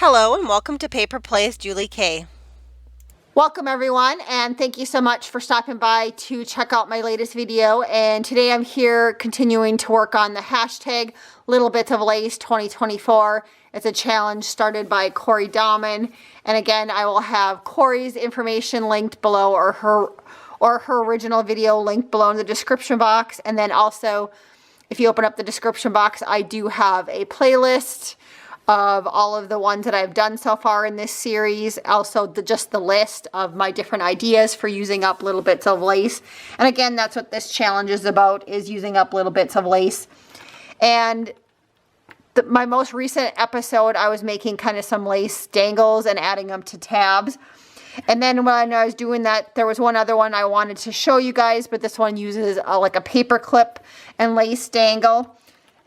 Hello and welcome to Paper Plays Julie K. Welcome everyone, and thank you so much for stopping by to check out my latest video. And today I'm here continuing to work on the hashtag Little Bits of Lace 2024. It's a challenge started by Cori Dahmen, and again I will have Cori's information linked below, or her original video linked below in the description box. And then also, if you open up the description box, I do have a playlist of all of the ones that I've done so far in this series. Also, just the list of my different ideas for using up little bits of lace. And again, that's what this challenge is about, is using up little bits of lace. And my most recent episode, I was making kind of some lace dangles and adding them to tabs. And then when I was doing that, there was one other one I wanted to show you guys, but this one uses like a paper clip and lace dangle.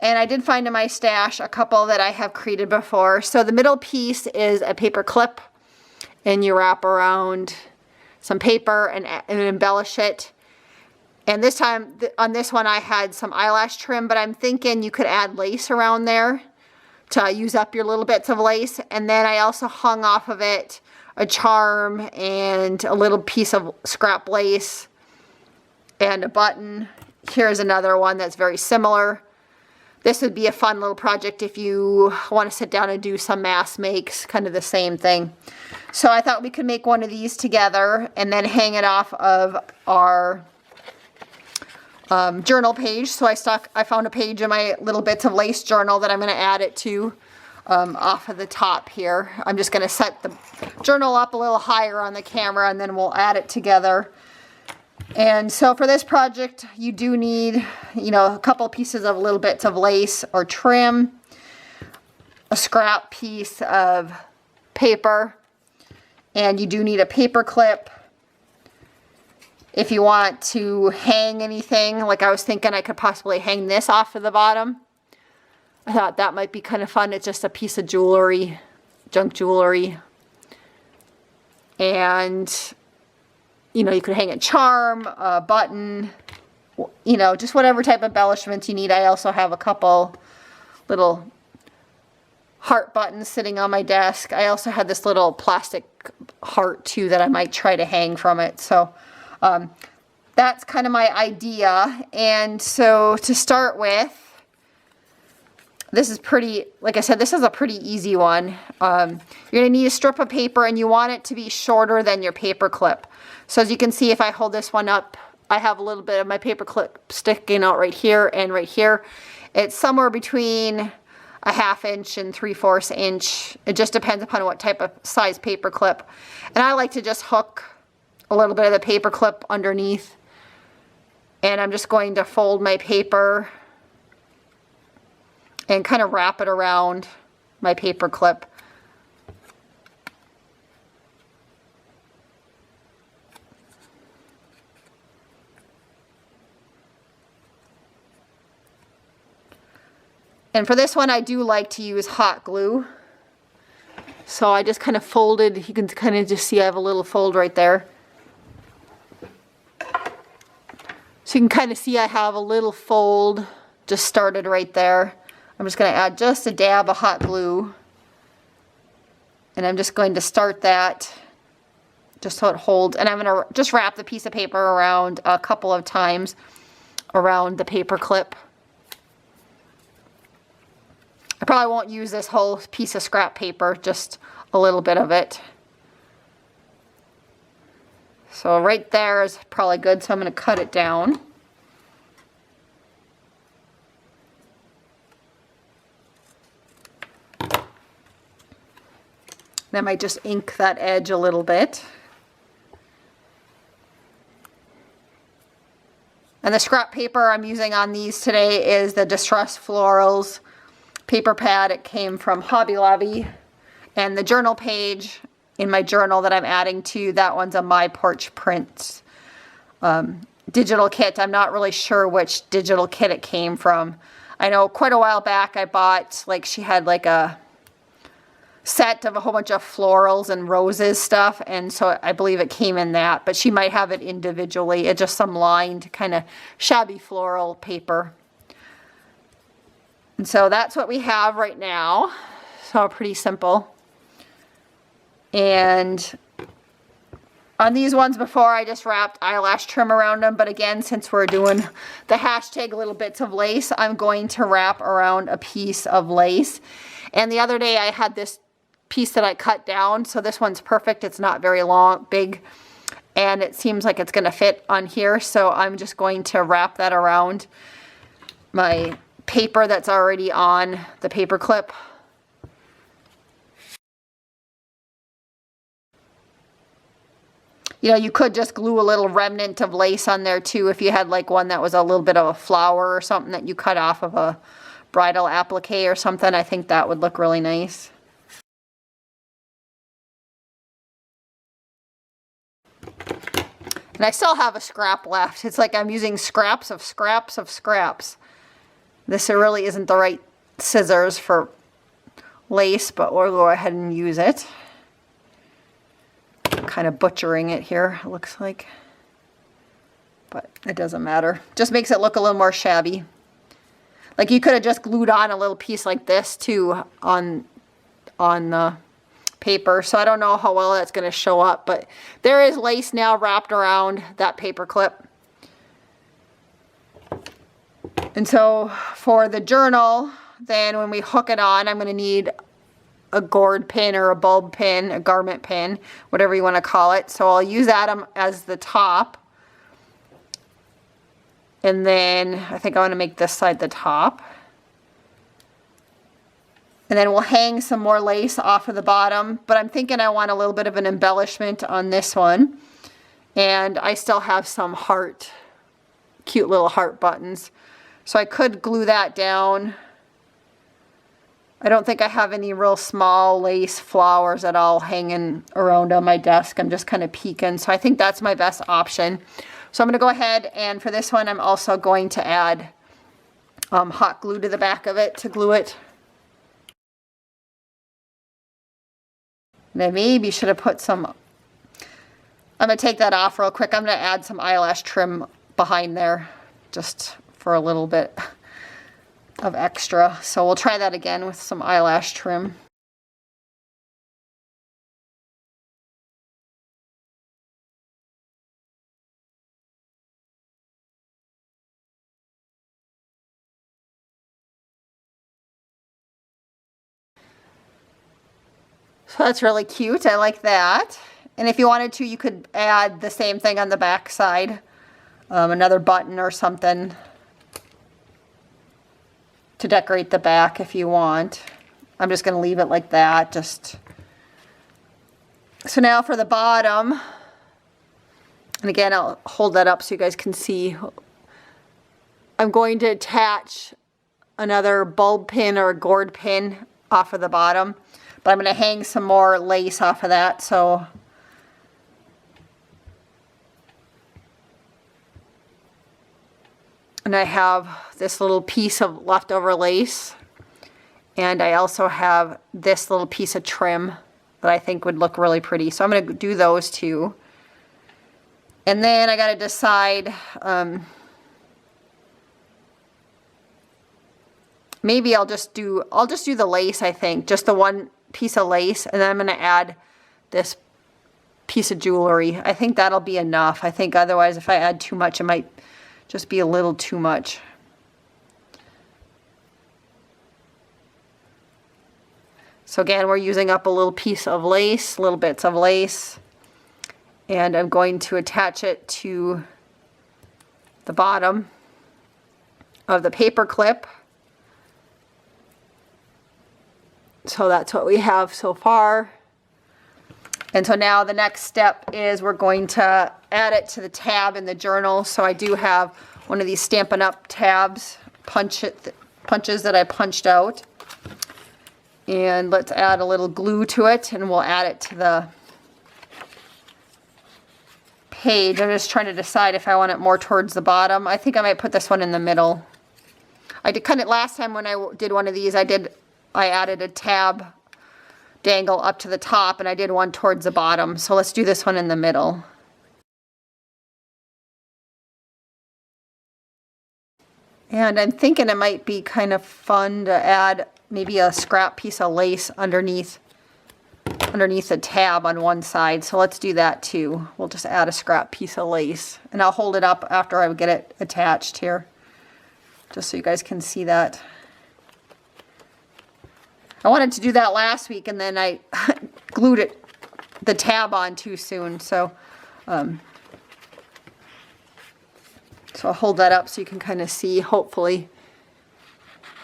And I did find in my stash a couple that I have created before. So the middle piece is a paper clip, and you wrap around some paper and embellish it. And this time, on this one, I had some eyelash trim, but I'm thinking you could add lace around there to use up your little bits of lace. And then I also hung off of it a charm and a little piece of scrap lace and a button. Here's another one that's very similar. This would be a fun little project if you want to sit down and do some mass makes, kind of the same thing. So I thought we could make one of these together and then hang it off of our journal page. So I found a page in my Little Bits of Lace journal that I'm going to add it to off of the top here. I'm just going to set the journal up a little higher on the camera, and then we'll add it together. And so for this project, you do need, a couple pieces of little bits of lace or trim, a scrap piece of paper, and you do need a paper clip. If you want to hang anything, like I was thinking I could possibly hang this off of the bottom. I thought that might be kind of fun. It's just a piece of jewelry, junk jewelry. And you could hang a charm, a button, just whatever type of embellishments you need. I also have a couple little heart buttons sitting on my desk. I also had this little plastic heart too that I might try to hang from it. So that's kind of my idea. And so to start with, this is pretty, like I said, this is a pretty easy one. You're going to need a strip of paper, and you want it to be shorter than your paper clip. So as you can see, if I hold this one up, I have a little bit of my paper clip sticking out right here and right here. It's somewhere between a 1/2 inch and 3/4 inch. It just depends upon what type of size paper clip. And I like to just hook a little bit of the paper clip underneath. And I'm just going to fold my paper and kind of wrap it around my paper clip. And for this one, I do like to use hot glue. So I just kind of folded, you can kind of just see I have a little fold right there. So you can kind of see I have a little fold just started right there. I'm just going to add just a dab of hot glue. And I'm just going to start that just so it holds. And I'm going to just wrap the piece of paper around a couple of times around the paper clip. I probably won't use this whole piece of scrap paper, just a little bit of it. So right there is probably good, so I'm going to cut it down. I might just ink that edge a little bit. And the scrap paper I'm using on these today is the Distress Florals paper pad. It came from Hobby Lobby. And the journal page in my journal that I'm adding to, that one's a My Porch Prints digital kit. I'm not really sure which digital kit it came from. I know quite a while back I bought, she had a set of a whole bunch of florals and roses stuff, and so I believe it came in that, but she might have it individually. It's just some lined kind of shabby floral paper. And so that's what we have right now. So pretty simple. And on these ones before, I just wrapped eyelash trim around them. But again, since we're doing the hashtag little bits of lace, I'm going to wrap around a piece of lace. And the other day I had this piece that I cut down. So this one's perfect. It's not very long, big. And it seems like it's going to fit on here. So I'm just going to wrap that around my paper that's already on the paper clip. You know, you could just glue a little remnant of lace on there too if you had like one that was a little bit of a flower or something that you cut off of a bridal applique or something. I think that would look really nice. And I still have a scrap left. It's like I'm using scraps of scraps of scraps. This really isn't the right scissors for lace, but we'll go ahead and use it. Kind of butchering it here, it looks like, but it doesn't matter. Just makes it look a little more shabby. Like you could have just glued on a little piece like this too on the paper. So I don't know how well that's going to show up, but there is lace now wrapped around that paper clip. And so for the journal, then when we hook it on, I'm going to need a gourd pin or a bulb pin, a garment pin, whatever you want to call it. So I'll use that as the top. And then I think I want to make this side the top. And then we'll hang some more lace off of the bottom. But I'm thinking I want a little bit of an embellishment on this one. And I still have some cute little heart buttons. So I could glue that down. I don't think I have any real small lace flowers at all hanging around on my desk. I'm just kind of peeking. So I think that's my best option. So I'm going to go ahead, and for this one, I'm also going to add hot glue to the back of it to glue it. And I maybe should have put some, I'm going to take that off real quick. I'm going to add some eyelash trim behind there just for a little bit of extra. So we'll try that again with some eyelash trim. So that's really cute. I like that. And if you wanted to, you could add the same thing on the back side, another button or something to decorate the back if you want. I'm just going to leave it like that. So now for the bottom, and again I'll hold that up so you guys can see. I'm going to attach another bulb pin or a gourd pin off of the bottom, but I'm going to hang some more lace off of that. So and I have this little piece of leftover lace. And I also have this little piece of trim that I think would look really pretty. So I'm going to do those two. And then I got to decide, maybe I'll just do the lace, I think. Just the one piece of lace. And then I'm going to add this piece of jewelry. I think that'll be enough. I think otherwise if I add too much, it might just be a little too much. So again, we're using up a little piece of lace, little bits of lace, and I'm going to attach it to the bottom of the paper clip. So that's what we have so far. And so now the next step is we're going to add it to the tab in the journal. So I do have one of these Stampin' Up! Tabs, punches that I punched out. And let's add a little glue to it, and we'll add it to the page. I'm just trying to decide if I want it more towards the bottom. I think I might put this one in the middle. I did kind of last time when I did one of these, I added a tab dangle up to the top, and I did one towards the bottom. So let's do this one in the middle. And I'm thinking it might be kind of fun to add maybe a scrap piece of lace underneath underneath the tab on one side. So let's do that too. We'll just add a scrap piece of lace, and I'll hold it up after I get it attached here, just so you guys can see that. I wanted to do that last week, and then I glued the tab on too soon. So so I'll hold that up so you can kind of see, hopefully,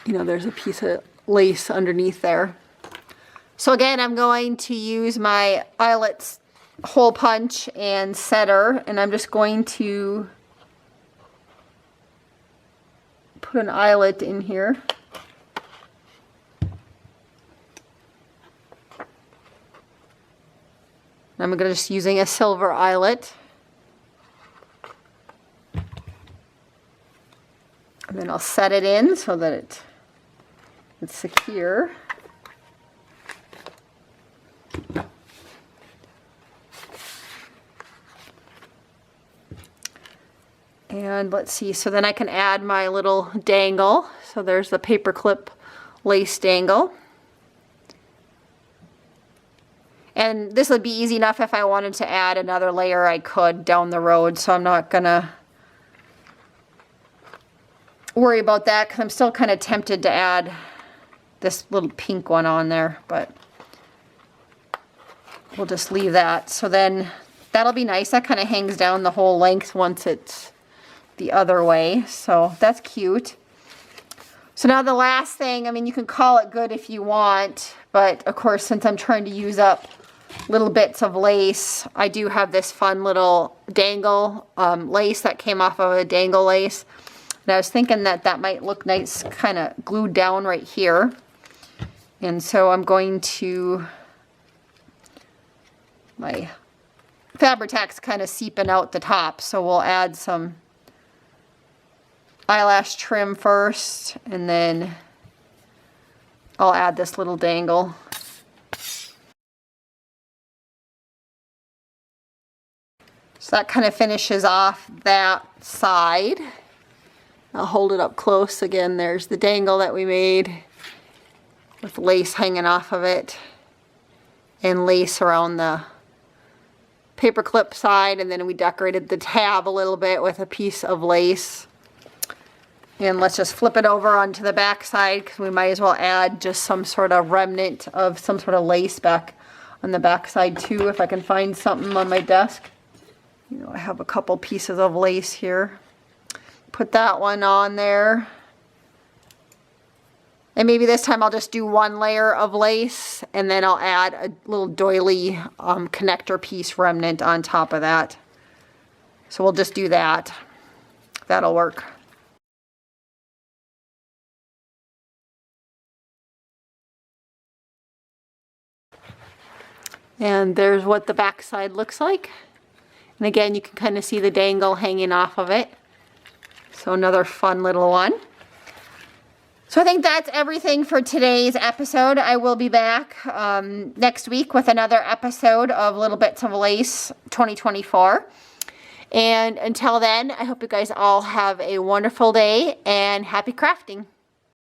you know, there's a piece of lace underneath there. So again, I'm going to use my eyelets hole punch and setter, and I'm just going to put an eyelet in here. I'm just using a silver eyelet. And then I'll set it in so that it's secure. And let's see, so then I can add my little dangle. So there's the Paperclip lace dangle. And this would be easy enough if I wanted to add another layer, I could down the road. So I'm not gonna worry about that, because I'm still kind of tempted to add this little pink one on there, but we'll just leave that. So then that'll be nice. That kind of hangs down the whole length once it's the other way. So that's cute. So now the last thing, I mean, you can call it good if you want, but of course, since I'm trying to use up little bits of lace, I do have this fun little dangle lace that came off of a dangle lace. And I was thinking that that might look nice kind of glued down right here. And so I'm going to, my Fabri-Tac's kind of seeping out the top, so we'll add some eyelash trim first, and then I'll add this little dangle. So that kind of finishes off that side. I'll hold it up close again. There's the dangle that we made with lace hanging off of it, and lace around the paperclip side, and then we decorated the tab a little bit with a piece of lace. And let's just flip it over onto the back side, because we might as well add just some sort of remnant of some sort of lace back on the back side too, if I can find something on my desk. You know, I have a couple pieces of lace here. Put that one on there. And maybe this time I'll just do one layer of lace, and then I'll add a little doily connector piece remnant on top of that. So we'll just do that. That'll work. And there's what the back side looks like. And again, you can kind of see the dangle hanging off of it. So another fun little one. So I think that's everything for today's episode. I will be back next week with another episode of Little Bits of Lace 2024. And until then, I hope you guys all have a wonderful day and happy crafting.